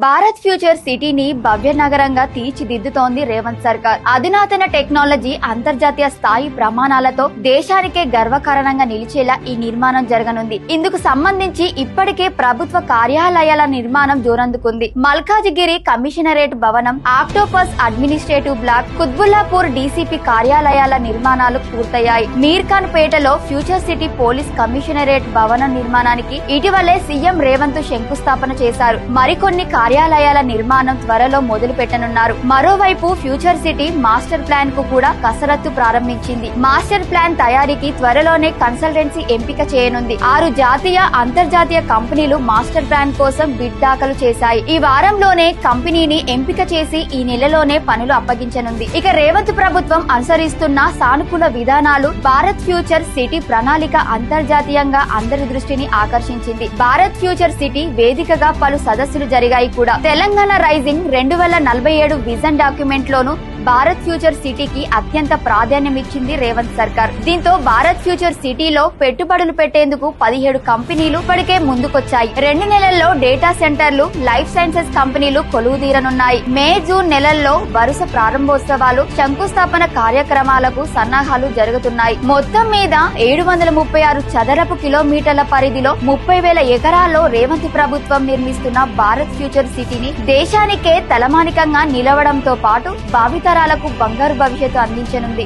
Bharat future సిటీని భవ్య నగరంగా తీర్చిదిద్దుతోంది రేవంత్ సర్కార్. అధునాతన టెక్నాలజీ, అంతర్జాతీయ స్థాయి ప్రమాణాలతో దేశానికే గర్వకారణంగా నిలిచేలా ఈ నిర్మాణం జరగనుంది. ఇందుకు సంబంధించి ఇప్పటికే ప్రభుత్వ కార్యాలయాల నిర్మాణం జోరందుకుంది. మల్కాజిగిరి కమిషనరేట్ భవనం, octopus administrative block, Quthbullapur DCP కార్యాలయాల నిర్మాణాలు పూర్తయ్యాయి. మీర్ఖాన్ పేటలో ఫ్యూచర్ సిటీ పోలీస్ కమిషనరేట్ భవనం నిర్మాణానికి ఇటీవలే సీఎం రేవంత్ శంకుస్థాపన చేశారు. మరికొన్ని కార్యాలయాల నిర్మాణం త్వరలో మొదలు పెట్టనున్నారు. మరోవైపు ఫ్యూచర్ సిటీ మాస్టర్ ప్లాన్ కు కూడా కసరత్తు ప్రారంభించింది. మాస్టర్ ప్లాన్ తయారీకి త్వరలోనే కన్సల్టెన్సీ ఎంపిక చేయనుంది. 6 జాతీయ, అంతర్జాతీయ కంపెనీలు మాస్టర్ ప్లాన్ కోసం బిడ్ దాఖలు చేశాయి. ఈ వారంలోనే కంపెనీని ఎంపిక చేసి ఈ నెలలోనే పనులు అప్పగించనుంది. ఇక రేవంత్ ప్రభుత్వం అనుసరిస్తున్న సానుకూల విధానాలు భారత్ ఫ్యూచర్ సిటీ ప్రణాళిక అంతర్జాతీయంగా అందరి దృష్టిని ఆకర్షించింది. భారత్ ఫ్యూచర్ సిటీ వేదికగా పలు సదస్సులు జరిగాయి కూడా. తెలంగాణ రైజింగ్ 2047 విజన్ డాక్యుమెంట్ లోను భారత్ ఫ్యూచర్ సిటీకి అత్యంత ప్రాధాన్యమిచ్చింది రేవంత్ సర్కార్. దీంతో భారత్ ఫ్యూచర్ సిటీలో పెట్టుబడులు పెట్టేందుకు 17 కంపెనీలు ఇప్పటికే ముందుకొచ్చాయి. 2 నెలల్లో డేటా సెంటర్లు, లైఫ్ సైన్సెస్ కంపెనీలు కొలువుదీరనున్నాయి. మే, జూన్ నెలల్లో వరుస ప్రారంభోత్సవాలు, శంకుస్థాపన కార్యక్రమాలకు సన్నాహాలు జరుగుతున్నాయి. మొత్తం మీద 736 చదరపు కిలోమీటర్ల పరిధిలో 30,000 ఎకరాల్లో రేవంత్ ప్రభుత్వం నిర్మిస్తున్న భారత్ ఫ్యూచర్ సిటీని దేశానికే తలమానికంగా నిలవడంతో పాటు భావితరాలకు బంగారు భవిష్యత్తు అందించనుంది.